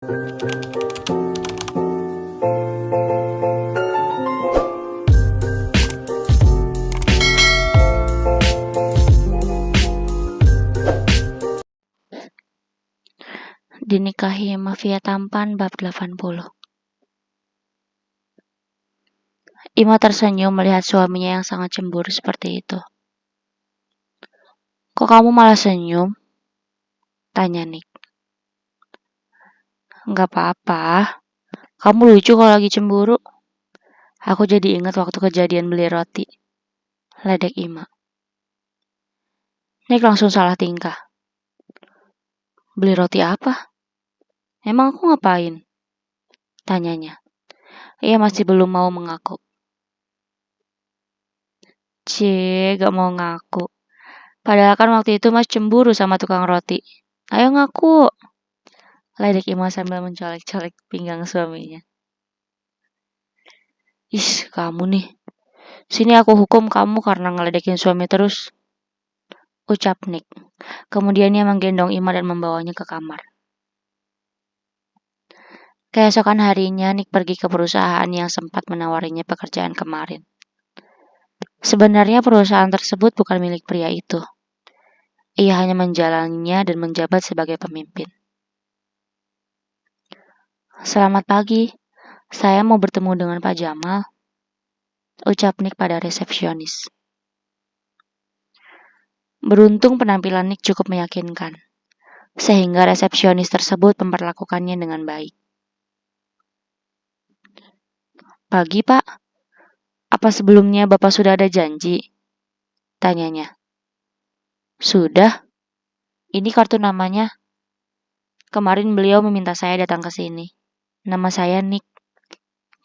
Dinikahi Mafia Tampan bab 80. Ima tersenyum melihat suaminya yang sangat cemburu seperti itu. "Kok kamu malah senyum?" tanya Nick. "Nggak apa-apa, kamu lucu kalau lagi cemburu. Aku jadi ingat waktu kejadian beli roti," ledek Ima. Nick langsung salah tingkah. "Beli roti apa? Emang aku ngapain?" tanyanya. Ia masih belum mau mengaku. Gak mau ngaku. Padahal kan waktu itu Mas cemburu sama tukang roti. "Ayo ngaku," ledek Ima sambil mencolek-colek pinggang suaminya. Kamu nih. Sini aku hukum kamu karena ngeledekin suami terus," ucap Nick. Kemudian ia menggendong Ima dan membawanya ke kamar. Keesokan harinya, Nick pergi ke perusahaan yang sempat menawarinya pekerjaan kemarin. Sebenarnya perusahaan tersebut bukan milik pria itu. Ia hanya menjalaninya dan menjabat sebagai pemimpin. "Selamat pagi, saya mau bertemu dengan Pak Jamal," ucap Nick pada resepsionis. Beruntung penampilan Nick cukup meyakinkan, sehingga resepsionis tersebut memperlakukannya dengan baik. "Pagi, Pak. Apa sebelumnya Bapak sudah ada janji?" tanyanya. "Sudah. Ini kartu namanya. Kemarin beliau meminta saya datang ke sini. Nama saya Nick,"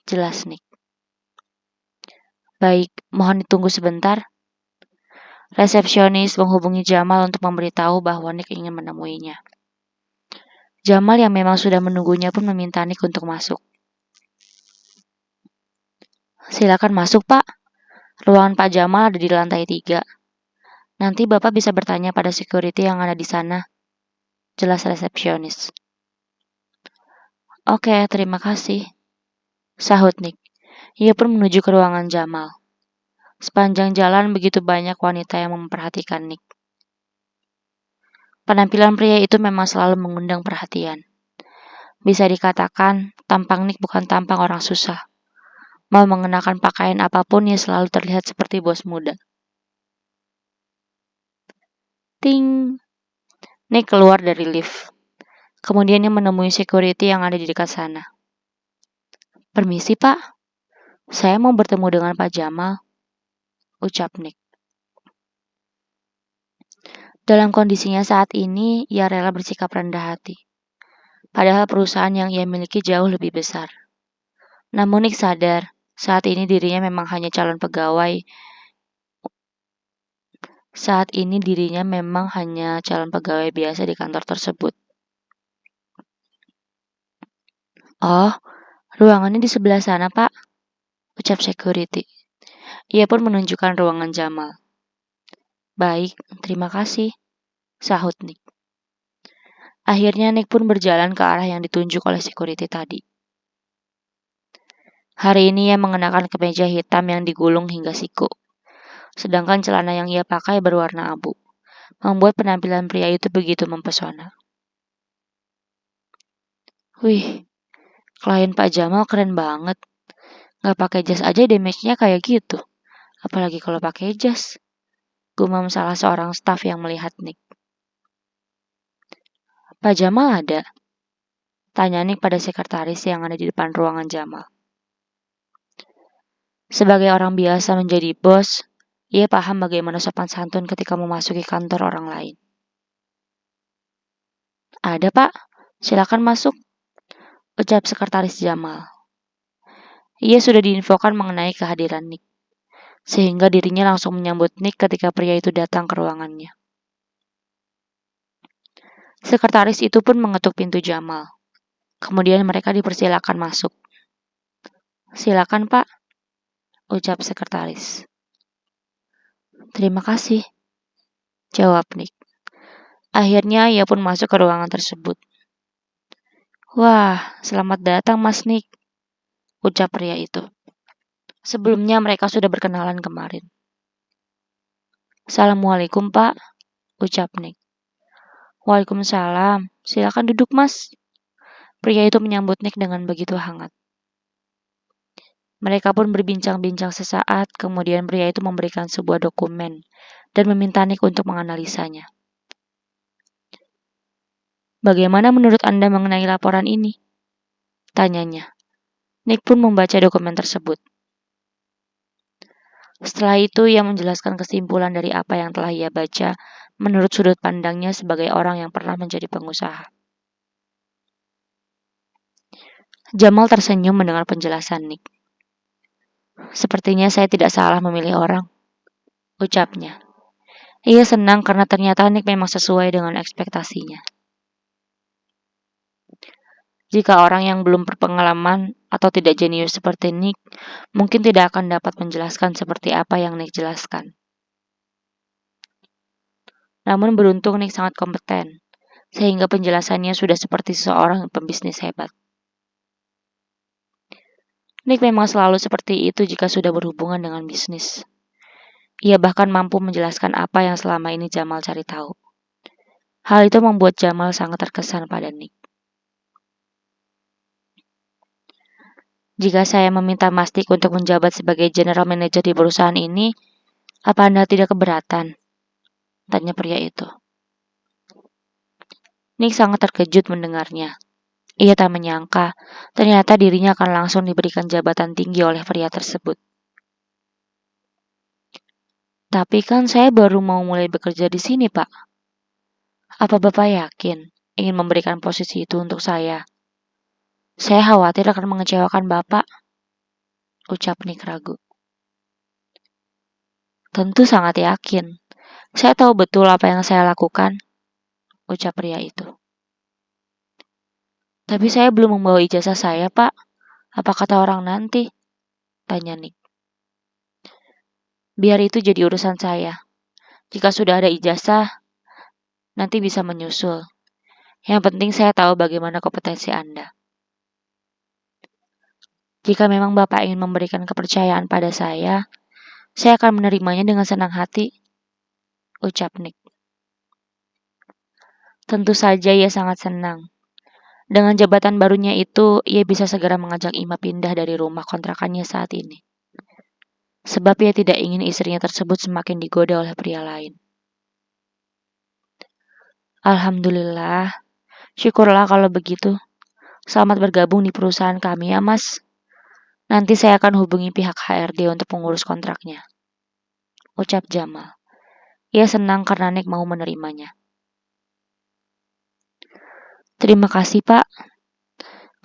jelas Nick. "Baik, mohon ditunggu sebentar." Resepsionis menghubungi Jamal untuk memberitahu bahwa Nick ingin menemuinya. Jamal yang memang sudah menunggunya pun meminta Nick untuk masuk. "Silakan masuk, Pak. Ruangan Pak Jamal ada di lantai 3. Nanti Bapak bisa bertanya pada security yang ada di sana," jelas resepsionis. "Oke, terima kasih," sahut Nick. Ia pun menuju ke ruangan Jamal. Sepanjang jalan begitu banyak wanita yang memperhatikan Nick. Penampilan pria itu memang selalu mengundang perhatian. Bisa dikatakan, tampang Nick bukan tampang orang susah. Mau mengenakan pakaian apapun, ia selalu terlihat seperti bos muda. Ting! Nick keluar dari lift. Kemudian ia menemui security yang ada di dekat sana. "Permisi, Pak. Saya mau bertemu dengan Pak Jamal," ucap Nick. Dalam kondisinya saat ini, ia rela bersikap rendah hati. Padahal perusahaan yang ia miliki jauh lebih besar. Namun Nick sadar, saat ini dirinya memang hanya calon pegawai. Saat ini dirinya memang hanya calon pegawai biasa di kantor tersebut. "Oh, ruangannya di sebelah sana, Pak," ucap security. Ia pun menunjukkan ruangan Jamal. "Baik, terima kasih," sahut Nick. Akhirnya Nick pun berjalan ke arah yang ditunjuk oleh security tadi. Hari ini ia mengenakan kemeja hitam yang digulung hingga siku. Sedangkan celana yang ia pakai berwarna abu, membuat penampilan pria itu begitu mempesona. "Wih, klien Pak Jamal keren banget. Gak pakai jas aja damage-nya kayak gitu. Apalagi kalau pakai jas," gumam salah seorang staf yang melihat Nick. "Pak Jamal ada?" tanya Nick pada sekretaris yang ada di depan ruangan Jamal. Sebagai orang biasa menjadi bos, ia paham bagaimana sopan santun ketika memasuki kantor orang lain. "Ada, Pak. Silakan masuk," ucap sekretaris Jamal. Ia sudah diinfokan mengenai kehadiran Nick, sehingga dirinya langsung menyambut Nick ketika pria itu datang ke ruangannya. Sekretaris itu pun mengetuk pintu Jamal. Kemudian mereka dipersilakan masuk. "Silakan, Pak," ucap sekretaris. "Terima kasih," jawab Nick. Akhirnya ia pun masuk ke ruangan tersebut. Wah, selamat datang Mas Nick, ucap pria itu. Sebelumnya mereka sudah berkenalan kemarin. Assalamualaikum Pak, ucap Nick. Waalaikumsalam, silakan duduk Mas. Pria itu menyambut Nick dengan begitu hangat. Mereka pun berbincang-bincang sesaat, kemudian pria itu memberikan sebuah dokumen dan meminta Nick untuk menganalisanya. Bagaimana menurut Anda mengenai laporan ini? Tanyanya. Nick pun membaca dokumen tersebut. Setelah itu, ia menjelaskan kesimpulan dari apa yang telah ia baca menurut sudut pandangnya sebagai orang yang pernah menjadi pengusaha. Jamal tersenyum mendengar penjelasan Nick. Sepertinya saya tidak salah memilih orang, ucapnya. Ia senang karena ternyata Nick memang sesuai dengan ekspektasinya. Jika orang yang belum berpengalaman atau tidak jenius seperti Nick, mungkin tidak akan dapat menjelaskan seperti apa yang Nick jelaskan. Namun beruntung Nick sangat kompeten, sehingga penjelasannya sudah seperti seorang pembisnis hebat. Nick memang selalu seperti itu jika sudah berhubungan dengan bisnis. Ia bahkan mampu menjelaskan apa yang selama ini Jamal cari tahu. Hal itu membuat Jamal sangat terkesan pada Nick. Jika saya meminta Mas Nick untuk menjabat sebagai general manager di perusahaan ini, apa Anda tidak keberatan? Tanya pria itu. Nick sangat terkejut mendengarnya. Ia tak menyangka, ternyata dirinya akan langsung diberikan jabatan tinggi oleh pria tersebut. Tapi kan saya baru mau mulai bekerja di sini, Pak. Apa Bapak yakin ingin memberikan posisi itu untuk saya? Saya khawatir akan mengecewakan Bapak, ucap Nick ragu. Tentu sangat yakin. Saya tahu betul apa yang saya lakukan, ucap pria itu. Tapi saya belum membawa ijazah saya, Pak. Apa kata orang nanti? Tanya Nick. Biar itu jadi urusan saya. Jika sudah ada ijazah, nanti bisa menyusul. Yang penting saya tahu bagaimana kompetensi Anda. Jika memang Bapak ingin memberikan kepercayaan pada saya akan menerimanya dengan senang hati, ucap Nick. Tentu saja ia sangat senang. Dengan jabatan barunya itu, ia bisa segera mengajak Ima pindah dari rumah kontrakannya saat ini. Sebab ia tidak ingin istrinya tersebut semakin digoda oleh pria lain. Alhamdulillah, syukurlah kalau begitu. Selamat bergabung di perusahaan kami ya, Mas. Nanti saya akan hubungi pihak HRD untuk mengurus kontraknya, ucap Jamal. Ia senang karena Nick mau menerimanya. Terima kasih, Pak.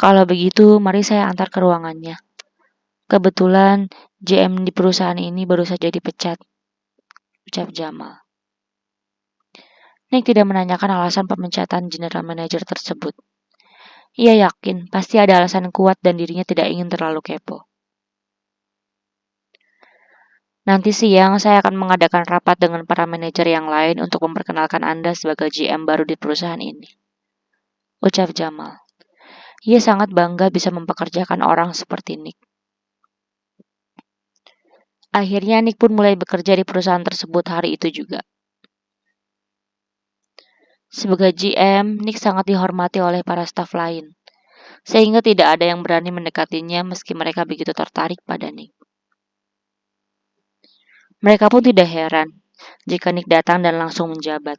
Kalau begitu, mari saya antar ke ruangannya. Kebetulan JM di perusahaan ini baru saja dipecat, ucap Jamal. Nick tidak menanyakan alasan pemecatan general manager tersebut. Ia yakin pasti ada alasan kuat dan dirinya tidak ingin terlalu kepo. Nanti siang saya akan mengadakan rapat dengan para manajer yang lain untuk memperkenalkan Anda sebagai GM baru di perusahaan ini, ucap Jamal. Ia sangat bangga bisa mempekerjakan orang seperti Nick. Akhirnya Nick pun mulai bekerja di perusahaan tersebut hari itu juga. Sebagai GM, Nick sangat dihormati oleh para staf lain, sehingga tidak ada yang berani mendekatinya meski mereka begitu tertarik pada Nick. Mereka pun tidak heran jika Nick datang dan langsung menjabat,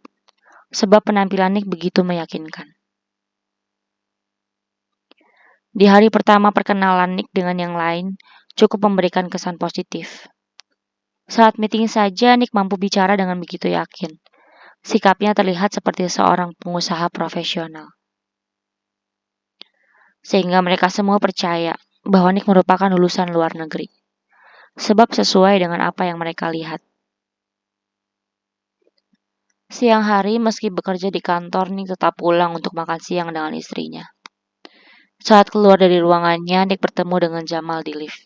sebab penampilan Nick begitu meyakinkan. Di hari pertama perkenalan Nick dengan yang lain, cukup memberikan kesan positif. Saat meeting saja, Nick mampu bicara dengan begitu yakin. Sikapnya terlihat seperti seorang pengusaha profesional. Sehingga mereka semua percaya bahwa Nick merupakan lulusan luar negeri. Sebab sesuai dengan apa yang mereka lihat. Siang hari, meski bekerja di kantor, Nick tetap pulang untuk makan siang dengan istrinya. Saat keluar dari ruangannya, Nick bertemu dengan Jamal di lift.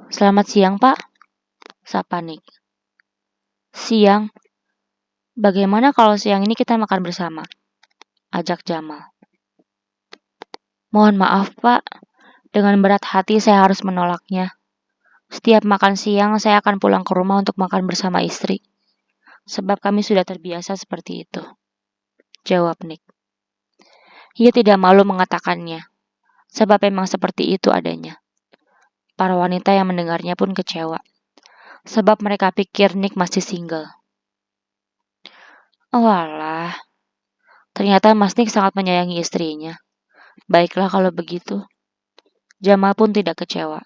Selamat siang, Pak, sapa Nick. Siang. Bagaimana kalau siang ini kita makan bersama? ajak Jamal. Mohon maaf, Pak. Dengan berat hati saya harus menolaknya. Setiap makan siang saya akan pulang ke rumah untuk makan bersama istri. Sebab kami sudah terbiasa seperti itu, jawab Nick. Ia tidak malu mengatakannya, sebab memang seperti itu adanya. Para wanita yang mendengarnya pun kecewa, sebab mereka pikir Nick masih single. Oh alah, ternyata Mas Nick sangat menyayangi istrinya. Baiklah kalau begitu. Jamal pun tidak kecewa.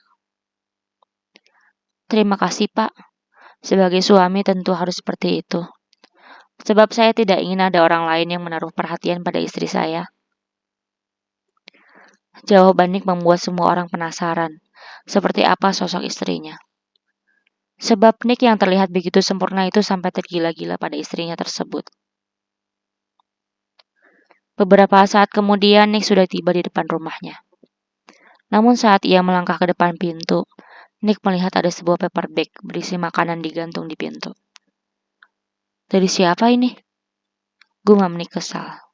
Terima kasih, Pak. Sebagai suami tentu harus seperti itu. Sebab saya tidak ingin ada orang lain yang menaruh perhatian pada istri saya. Jawaban Nick membuat semua orang penasaran, seperti apa sosok istrinya. Sebab Nick yang terlihat begitu sempurna itu sampai tergila-gila pada istrinya tersebut. Beberapa saat kemudian Nick sudah tiba di depan rumahnya. Namun saat ia melangkah ke depan pintu, Nick melihat ada sebuah paper bag berisi makanan digantung di pintu. Dari siapa ini? Gumam Nick kesal.